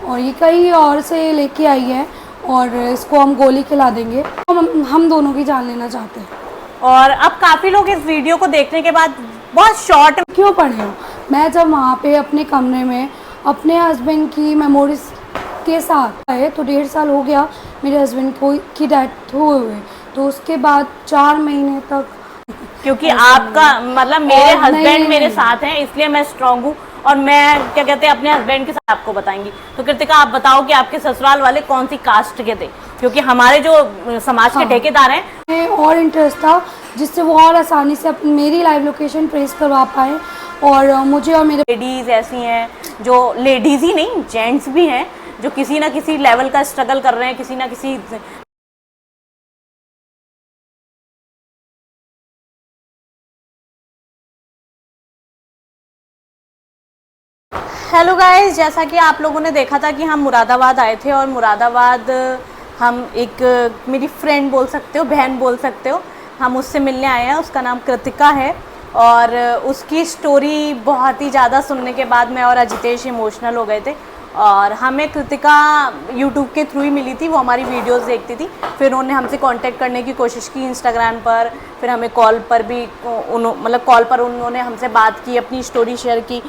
और ये कहीं और से लेके आई है और इसको हम गोली खिला देंगे। हम दोनों की जान लेना चाहते हैं। और अब काफ़ी लोग इस वीडियो को देखने के बाद बहुत शॉर्ट क्यों पढ़े हो? मैं जब वहाँ पे अपने कमरे में अपने हस्बैंड की मेमोरीज के साथ आए तो 1.5 साल हो गया मेरे हस्बैंड को की डेथ हुए। तो उसके बाद 4 महीने तक, क्योंकि आपका मतलब मेरे हस्बैंड मेरे साथ हैं इसलिए मैं स्ट्रांग हूँ, और मैं क्या कहते हैं अपने हस्बैंड के साथ आपको बताएंगी। तो कृतिका आप बताओ कि आपके ससुराल वाले कौन सी कास्ट के थे, क्योंकि हमारे जो समाज के ठेकेदार हैं और इंटरेस्ट था जिससे वो और आसानी से मेरी लाइव लोकेशन ट्रेस करवा पाए। और मुझे और मेरे लेडीज़ ऐसी हैं जो लेडीज़ ही नहीं जेंट्स भी हैं जो किसी ना किसी लेवल का स्ट्रगल कर रहे हैं, किसी ना किसी। हेलो गाइस, जैसा कि आप लोगों ने देखा था कि हम मुरादाबाद आए थे, और मुरादाबाद हम एक मेरी फ्रेंड बोल सकते हो, बहन बोल सकते हो, हम उससे मिलने आए हैं। उसका नाम कृतिका है, और उसकी स्टोरी बहुत ही ज़्यादा सुनने के बाद मैं और अजितेश इमोशनल हो गए थे। और हमें कृतिका यूट्यूब के थ्रू ही मिली थी, वो हमारी वीडियोस देखती थी। फिर उन्होंने हमसे कांटेक्ट करने की कोशिश की इंस्टाग्राम पर, फिर हमें कॉल पर भी मतलब कॉल पर उन्होंने हमसे बात की, अपनी स्टोरी शेयर की।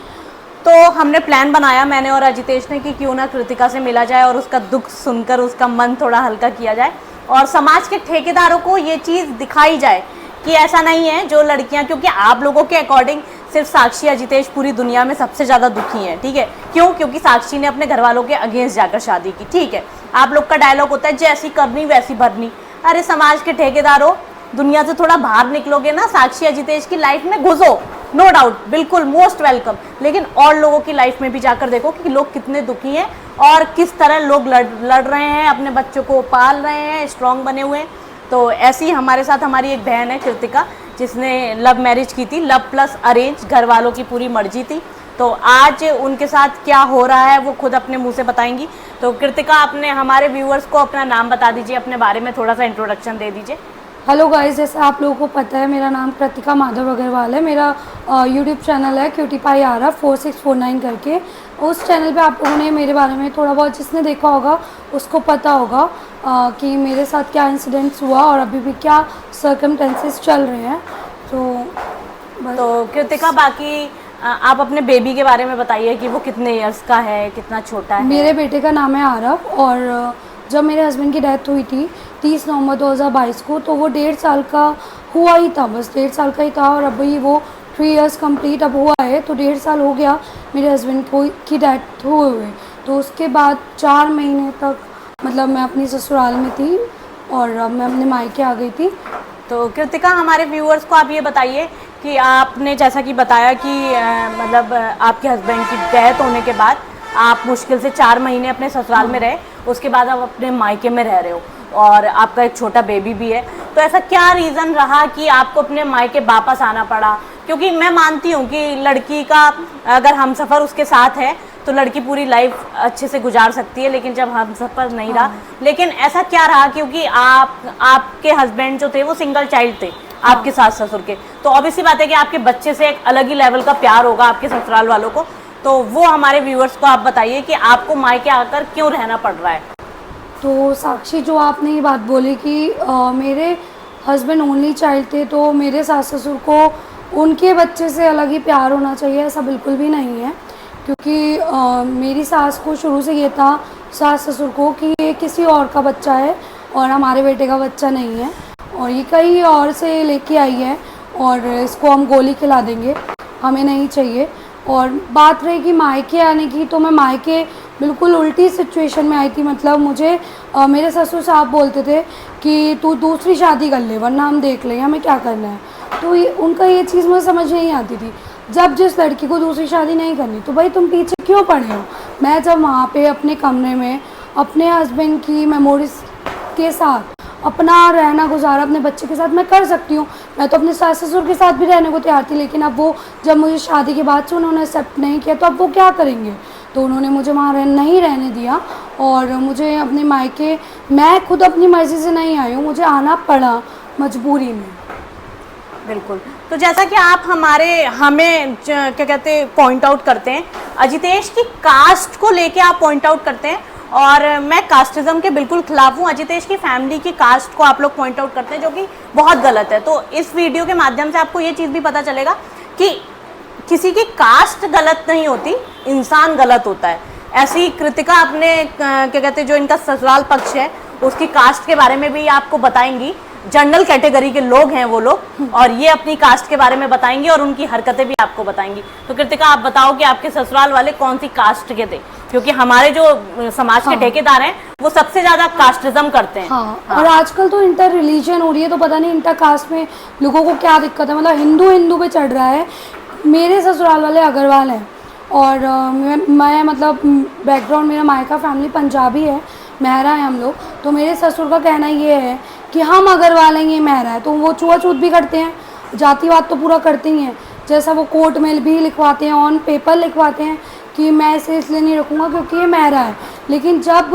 तो हमने प्लान बनाया मैंने और अजितेश ने कि क्यों ना कृतिका से मिला जाए और उसका दुख सुनकर उसका मन थोड़ा हल्का किया जाए, और समाज के ठेकेदारों को ये चीज़ दिखाई जाए कि ऐसा नहीं है जो लड़कियां, क्योंकि आप लोगों के अकॉर्डिंग सिर्फ साक्षी अजितेश पूरी दुनिया में सबसे ज़्यादा दुखी हैं, ठीक है। क्यों? क्योंकि साक्षी ने अपने घर वालों के अगेंस्ट जाकर शादी की, ठीक है। आप लोग का डायलॉग होता है जैसी करनी वैसी भरनी। अरे समाज के ठेकेदारों, दुनिया से थोड़ा बाहर निकलोगे ना, साक्षी अजितेश की लाइफ में घुसो, नो डाउट, बिल्कुल मोस्ट वेलकम। लेकिन और लोगों की लाइफ में भी जाकर देखो कि लोग कितने दुखी हैं और किस तरह लोग लड़ रहे हैं, अपने बच्चों को पाल रहे हैं, स्ट्रॉन्ग बने हुए हैं। तो ऐसी ही हमारे साथ हमारी एक बहन है कृतिका, जिसने लव मैरिज की थी, लव प्लस अरेंज, घर वालों की पूरी मर्जी थी। तो आज उनके साथ क्या हो रहा है वो खुद अपने मुंह से बताएंगी। तो कृतिका, अपने हमारे व्यूअर्स को अपना नाम बता दीजिए, अपने बारे में थोड़ा सा इंट्रोडक्शन दे दीजिए। हेलो गाइस, जैसे आप लोगों को पता है मेरा नाम कृतिका माधव अग्रवाल है। मेरा यूट्यूब चैनल है क्यूटीपाई आरा 4649 करके। उस चैनल पे आप लोगों ने मेरे बारे में थोड़ा बहुत, जिसने देखा होगा उसको पता होगा कि मेरे साथ क्या इंसिडेंट्स हुआ और अभी भी क्या सर्कमस्टेंसेस चल रहे हैं। तो कृतिका, बाकी आप अपने बेबी के बारे में बताइए कि वो कितने इयर्स का है, कितना छोटा है। मेरे बेटे का नाम है आरव, और जब मेरे हस्बैंड की डेथ हुई थी 30 नवंबर 2022 को, तो वो 1.5 साल का हुआ ही था, बस 1.5 साल का ही था। और अभी वो 3 इयर्स कंप्लीट अब हुआ है, तो 1.5 साल हो गया मेरे हस्बैंड को की डेथ हुए। तो उसके बाद 4 महीने तक मतलब मैं अपनी ससुराल में थी और अब मैं अपने मायके आ गई थी। तो कृतिका, हमारे व्यूअर्स को आप ये बताइए कि आपने जैसा कि बताया कि मतलब आपके हस्बैंड की डेथ होने के बाद आप मुश्किल से 4 महीने अपने ससुराल में रहे, उसके बाद आप अपने मायके में रह रहे हो और आपका एक छोटा बेबी भी है। तो ऐसा क्या रीज़न रहा कि आपको अपने मायके वापस आना पड़ा? क्योंकि मैं मानती हूँ कि लड़की का अगर हमसफ़र उसके साथ है तो लड़की पूरी लाइफ अच्छे से गुजार सकती है, लेकिन जब हमसफ़र नहीं रहा, लेकिन ऐसा क्या रहा? क्योंकि आपके हस्बैंड जो थे वो सिंगल चाइल्ड थे आपके सास ससुर के, तो ऑब्वियस सी बात है कि आपके बच्चे से एक अलग ही लेवल का प्यार होगा आपके ससुराल वालों को। तो वो हमारे व्यूअर्स को आप बताइए कि आपको मायके आकर क्यों रहना पड़ रहा है। तो साक्षी, जो आपने ये बात बोली कि मेरे हस्बैंड ओनली चाइल्ड थे, तो मेरे सास ससुर को उनके बच्चे से अलग ही प्यार होना चाहिए, ऐसा बिल्कुल भी नहीं है। क्योंकि मेरी सास को शुरू से ये था, सास ससुर को, कि ये किसी और का बच्चा है और हमारे बेटे का बच्चा नहीं है, और ये कहीं और से लेके आई है और इसको हम गोली खिला देंगे, हमें नहीं चाहिए। और बात रहेगी मायके आने की, तो मैं मायके बिल्कुल उल्टी सिचुएशन में आई थी। मतलब मुझे मेरे ससुर साहब बोलते थे कि तू दूसरी शादी कर ले वरना हम देख लें, हमें क्या करना है। तो उनका ये चीज़ मुझे समझ नहीं आती थी। जब जिस लड़की को दूसरी शादी नहीं करनी तो भाई तुम पीछे क्यों पड़े हो? मैं जब वहाँ पे अपने कमरे में अपने हस्बैंड की मेमोरीज के साथ अपना रहना गुजारा अपने बच्चे के साथ मैं कर सकती हूँ। मैं तो अपने सास ससुर के साथ भी रहने को तैयार थी, लेकिन अब वो जब मुझे शादी के बाद से उन्होंने एक्सेप्ट नहीं किया, तो अब वो क्या करेंगे? तो उन्होंने मुझे वहाँ नहीं रहने दिया और मुझे अपने मायके, मैं खुद अपनी मर्ज़ी से नहीं आई हूँ, मुझे आना पड़ा मजबूरी में। बिल्कुल। तो जैसा कि आप हमें क्या कहते हैं पॉइंट आउट करते हैं, अजितेश की कास्ट को लेके आप पॉइंट आउट करते हैं, और मैं कास्टिज्म के बिल्कुल खिलाफ हूँ। अजितेश की फैमिली की कास्ट को आप लोग पॉइंट आउट करते हैं, जो कि बहुत गलत है। तो इस वीडियो के माध्यम से आपको ये चीज़ भी पता चलेगा कि किसी की कास्ट गलत नहीं होती, इंसान गलत होता है। ऐसी कृतिका अपने क्या कहते हैं जो इनका ससुराल पक्ष है उसकी कास्ट के बारे में भी आपको बताएंगी। जनरल कैटेगरी के लोग हैं वो लोग, और ये अपनी कास्ट के बारे में बताएंगी और उनकी हरकतें भी आपको बताएंगी। तो कृतिका, आप बताओ कि आपके ससुराल वाले कौन सी कास्ट के थे, क्योंकि हमारे जो समाज के ठेकेदार हैं वो सबसे ज्यादा कास्टिज्म करते हैं। हाँ। और आजकल तो इंटर रिलीजन हो रही है, तो पता नहीं इंटर कास्ट में लोगों को क्या दिक्कत है। मतलब हिंदू पे चढ़ रहा है। मेरे ससुराल वाले अग्रवाल हैं, और मैं मतलब बैकग्राउंड मेरा मायका फैमिली पंजाबी है, मेहरा है हम लोग। तो मेरे ससुर का कहना ये है कि हम अग्रवाल हैं, ये मेहरा है। तो वो छुआछूत भी करते हैं, जातिवाद तो पूरा करते ही हैं। जैसा वो कोर्ट में भी लिखवाते हैं, ऑन पेपर लिखवाते हैं कि मैं इसे इसलिए नहीं रखूँगा क्योंकि ये मेहरा है। लेकिन जब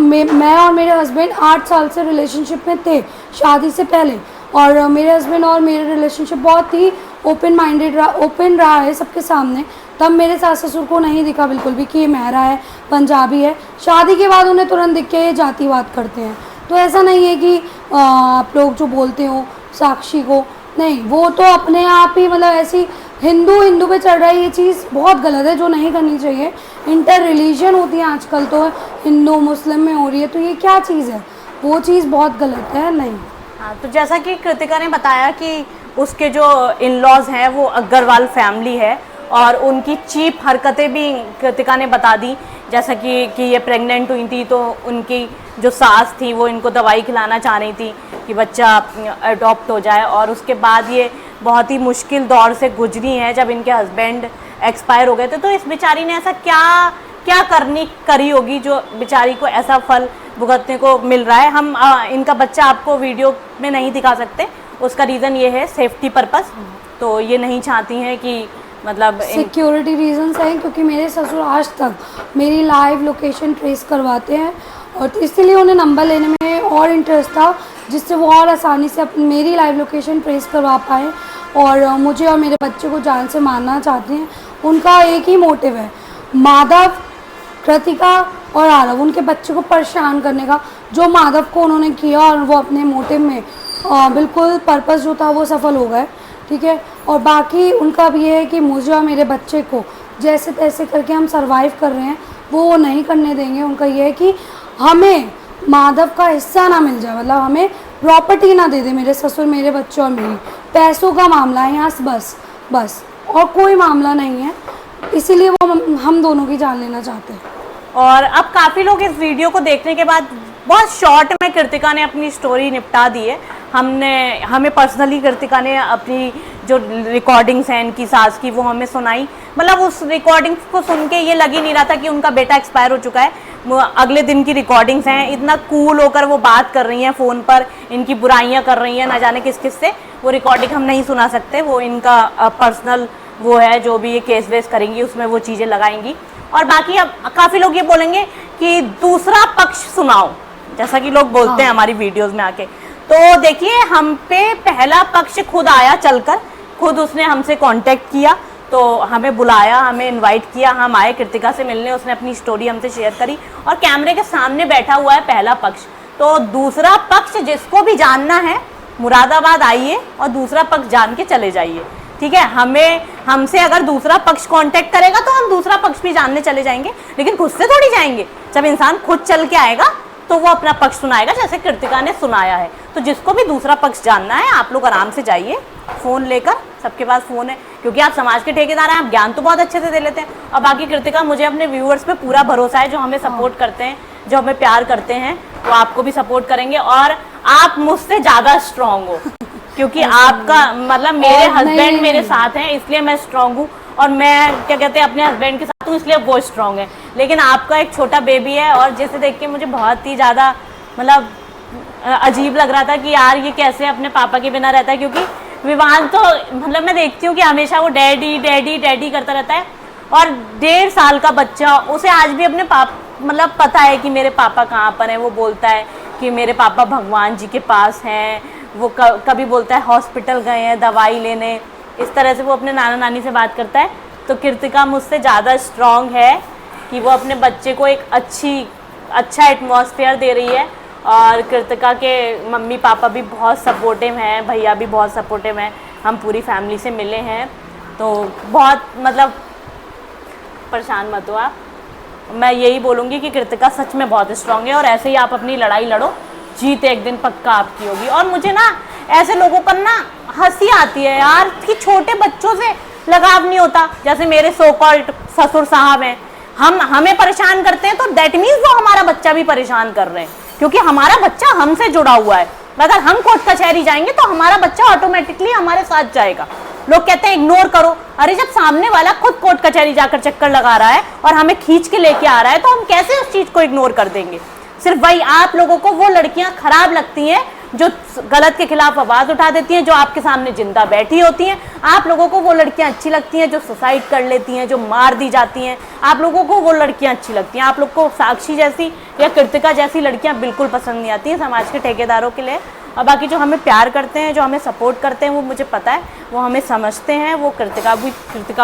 मैं और मेरे हस्बैंड 8 साल से रिलेशनशिप में थे शादी से पहले, और मेरे हस्बैंड और मेरे रिलेशनशिप बहुत ही ओपन रहा है सबके सामने, तब मेरे सास ससुर को नहीं दिखा बिल्कुल भी कि ये मेहरा है, पंजाबी है। शादी के बाद उन्हें तुरंत दिख के ये जातिवाद करते हैं। तो ऐसा नहीं है कि आप लोग जो बोलते हो साक्षी को, नहीं, वो तो अपने आप ही मतलब ऐसी हिंदू पे चढ़ रहा है। ये चीज़ बहुत गलत है, जो नहीं करनी चाहिए। इंटर रिलीजन होती है आजकल तो हिंदू मुस्लिम में हो रही है, तो ये क्या चीज़ है, वो चीज़ बहुत गलत है। नहीं। हाँ, तो जैसा कि कृतिका ने बताया कि उसके जो इन लॉज हैं वो अग्रवाल फैमिली है, और उनकी चीप हरकतें भी कृतिका ने बता दी। जैसा कि ये प्रेग्नेंट हुई थी तो उनकी जो सास थी वो इनको दवाई खिलाना चाह रही थी कि बच्चा अडॉप्ट हो जाए, और उसके बाद ये बहुत ही मुश्किल दौर से गुजरी हैं जब इनके हस्बैंड एक्सपायर हो गए थे। तो इस बेचारी ने ऐसा क्या करी होगी जो बेचारी को ऐसा फल भुगतने को मिल रहा है। हम इनका बच्चा आपको वीडियो में नहीं दिखा सकते, उसका रीज़न ये है सेफ्टी पर्पस। तो ये नहीं चाहती हैं कि मतलब सिक्योरिटी रीजंस हैं, क्योंकि मेरे ससुर आज तक मेरी लाइव लोकेशन ट्रेस करवाते हैं, और इसलिए उन्हें नंबर लेने में और इंटरेस्ट था, जिससे वो और आसानी से मेरी लाइव लोकेशन ट्रेस करवा पाए, और मुझे और मेरे बच्चे को जान से मारना चाहते हैं। उनका एक ही मोटिव है, माधव, कृतिका और आरव, उनके बच्चे को परेशान करने का। जो माधव को उन्होंने किया, और वो अपने मोटिव में बिल्कुल पर्पस जो था वो सफल हो गए, ठीक है। और बाकी उनका भी ये है कि मुझे और मेरे बच्चे को जैसे तैसे करके हम सरवाइव कर रहे हैं, वो नहीं करने देंगे। उनका ये है कि हमें माधव का हिस्सा ना मिल जाए, मतलब हमें प्रॉपर्टी ना दे दे मेरे ससुर, मेरे बच्चे और मेरी। पैसों का मामला है यहाँ, बस और कोई मामला नहीं है। इसीलिए वो हम दोनों की जान लेना चाहते हैं। और अब काफ़ी लोग इस वीडियो को देखने के बाद बहुत शॉर्ट में कृतिका ने अपनी स्टोरी निपटा दी है। हमें पर्सनली कृतिका ने अपनी जो रिकॉर्डिंग्स हैं इनकी सास की वो हमें सुनाई। मतलब उस रिकॉर्डिंग्स को सुन के ये लग ही नहीं रहा था कि उनका बेटा एक्सपायर हो चुका है। वो अगले दिन की रिकॉर्डिंग्स हैं, इतना कूल होकर वो बात कर रही हैं फ़ोन पर, इनकी बुराइयां कर रही हैं, ना जाने किस किस से। वो रिकॉर्डिंग हम नहीं सुना सकते, वो इनका पर्सनल वो है, जो भी ये केस वेस करेंगी उसमें वो चीज़ें लगाएंगी। और बाकी अब काफ़ी लोग ये बोलेंगे कि दूसरा पक्ष सुनाओ, जैसा कि लोग बोलते हैं हमारी वीडियोस में आके। तो देखिए, हम पे पहला पक्ष खुद आया चलकर, खुद उसने हमसे कांटेक्ट किया, तो हमें बुलाया, हमें इनवाइट किया, हम आए कृतिका से मिलने, उसने अपनी स्टोरी हमसे शेयर करी, और कैमरे के सामने बैठा हुआ है पहला पक्ष। तो दूसरा पक्ष जिसको भी जानना है मुरादाबाद आइए और दूसरा पक्ष जान के चले जाइए, ठीक है। हमसे अगर दूसरा पक्ष कांटेक्ट करेगा तो हम दूसरा पक्ष भी जानने चले जाएंगे, लेकिन खुद से थोड़ी जाएंगे। जब इंसान खुद चल के आएगा तो वो अपना पक्ष सुनाएगा, जैसे कृतिका ने सुनाया है। तो जिसको भी दूसरा पक्ष जानना है, आप लोग आराम से जाइए, फ़ोन लेकर, सबके पास फ़ोन है, क्योंकि आप समाज के ठेकेदार हैं, आप ज्ञान तो बहुत अच्छे से दे लेते हैं। और बाकी कृतिका, मुझे अपने व्यूअर्स पे पूरा भरोसा है, जो हमें सपोर्ट करते हैं, जो हमें प्यार करते हैं, वो आपको भी सपोर्ट करेंगे, और आप मुझसे ज़्यादा स्ट्रॉन्ग हो, क्योंकि आपका मतलब मेरे हस्बैंड मेरे साथ हैं, इसलिए मैं स्ट्रॉन्ग हूँ, और मैं क्या कहते हैं अपने हस्बैंड के साथ हूँ, इसलिए वो स्ट्रॉन्ग है। लेकिन आपका एक छोटा बेबी है, और जिसे देख के मुझे बहुत ही ज़्यादा मतलब अजीब लग रहा था कि यार ये कैसे अपने पापा के बिना रहता है, क्योंकि विवान तो मतलब मैं देखती हूँ कि हमेशा वो डैडी डैडी डैडी करता रहता है, और 1.5 साल का बच्चा, उसे आज भी अपने मतलब पता है कि मेरे पापा कहाँ पर हैं। वो बोलता है कि मेरे पापा भगवान जी के पास हैं, वो कभी बोलता है हॉस्पिटल गए हैं दवाई लेने, इस तरह से वो अपने नाना नानी से बात करता है। तो कृतिका मुझसे ज़्यादा स्ट्रॉन्ग है कि वो अपने बच्चे को एक अच्छा एटमॉस्फेयर दे रही है। और कृतिका के मम्मी पापा भी बहुत सपोर्टिव हैं, भैया भी बहुत सपोर्टिव हैं, हम पूरी फैमिली से मिले हैं। तो बहुत मतलब परेशान मत हो आप, मैं यही बोलूँगी कि कृतिका सच में बहुत स्ट्रांग है और ऐसे ही आप अपनी लड़ाई लड़ो, जीत एक दिन पक्का आपकी होगी। और मुझे ना ऐसे लोगों पर ना हंसी आती है यार कि छोटे बच्चों से लगाव नहीं होता। जैसे मेरे सो कॉल्ड ससुर साहब हैं, हमें परेशान करते हैं तो दैट मीन्स वो हमारा बच्चा भी परेशान कर रहे हैं, क्योंकि हमारा बच्चा हमसे जुड़ा हुआ है। अगर हम कोर्ट कचहरी जाएंगे तो हमारा बच्चा ऑटोमेटिकली हमारे साथ जाएगा। लोग कहते हैं इग्नोर करो, अरे जब सामने वाला खुद कोर्ट कचहरी जाकर चक्कर लगा रहा है और हमें खींच के लेके आ रहा है तो हम कैसे उस चीज को इग्नोर कर देंगे। सिर्फ वही आप लोगों को वो लड़कियां खराब लगती हैं जो गलत के खिलाफ आवाज उठा देती हैं, जो आपके सामने जिंदा बैठी होती हैं। आप लोगों को वो लड़कियां अच्छी लगती हैं जो सुसाइड कर लेती हैं, जो मार दी जाती हैं। आप लोगों को वो लड़कियां अच्छी लगती हैं। आप लोग को साक्षी जैसी या कृतिका जैसी लड़कियां बिल्कुल पसंद नहीं आती हैं समाज के ठेकेदारों के लिए। और बाकी जो हमें प्यार करते हैं, जो हमें सपोर्ट करते हैं, वो मुझे पता है, वो हमें समझते हैं। वो कृतिका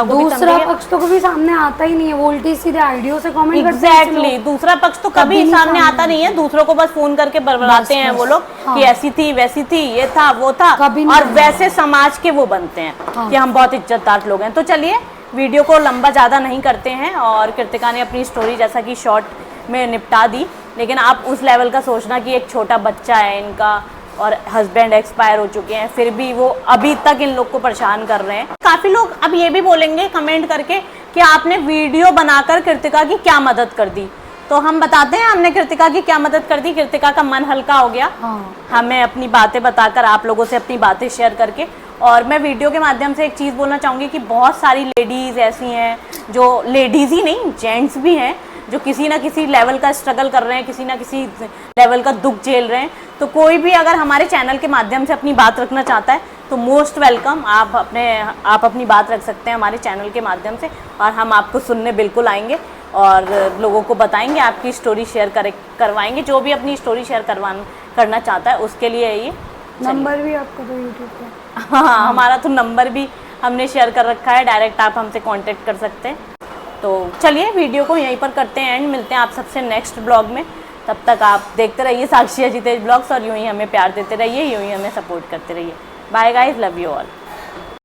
को दूसरा पक्ष तो कभी सामने आता ही नहीं है, वो उल्टी सीधे आइडियो से कमेंट करते हैं। एग्जैक्टली, दूसरा पक्ष तो कभी सामने आता नहीं है। दूसरों को बस फोन करके बरबराते हैं वो लोग कि ऐसी थी वैसी थी, ये था वो था, और वैसे समाज के वो बनते हैं कि हम बहुत इज्जतदार लोग हैं। तो चलिए वीडियो को लंबा ज़्यादा नहीं करते हैं। और कृतिका ने अपनी स्टोरी जैसा कि शॉर्ट में निपटा दी, लेकिन आप उस लेवल का सोचना कि एक छोटा बच्चा है इनका और हस्बैंड एक्सपायर हो चुके हैं, फिर भी वो अभी तक इन लोग को परेशान कर रहे हैं। काफ़ी लोग अब ये भी बोलेंगे कमेंट करके कि आपने वीडियो बनाकर कृतिका की क्या मदद कर दी। तो हम बताते हैं हमने कृतिका की क्या मदद कर दी। कृतिका का मन हल्का हो गया हमें अपनी बातें बताकर, आप लोगों से अपनी बातें शेयर करके। और मैं वीडियो के माध्यम से एक चीज़ बोलना चाहूँगी कि बहुत सारी लेडीज़ ऐसी हैं, जो लेडीज़ ही नहीं जेंट्स भी हैं, जो किसी ना किसी लेवल का स्ट्रगल कर रहे हैं, किसी ना किसी लेवल का दुख झेल रहे हैं। तो कोई भी अगर हमारे चैनल के माध्यम से अपनी बात रखना चाहता है तो मोस्ट वेलकम, आप अपनी बात रख सकते हैं हमारे चैनल के माध्यम से, और हम आपको सुनने बिल्कुल आएंगे और लोगों को बताएंगे, आपकी स्टोरी शेयर करवाएंगे। जो भी अपनी स्टोरी शेयर करना चाहता है उसके लिए ये नंबर भी आपको तो यूट्यूब पे, हाँ हमारा तो नंबर भी हमने शेयर कर रखा है, डायरेक्ट आप हमसे कांटेक्ट कर सकते हैं। तो चलिए वीडियो को यहीं पर करते हैं एंड, मिलते हैं आप सबसे नेक्स्ट ब्लॉग में। तब तक आप देखते रहिए साक्षी अजितेश ब्लॉग्स और यूँ ही हमें प्यार देते रहिए, यूँ ही हमें सपोर्ट करते रहिए। Bye guys, love you all.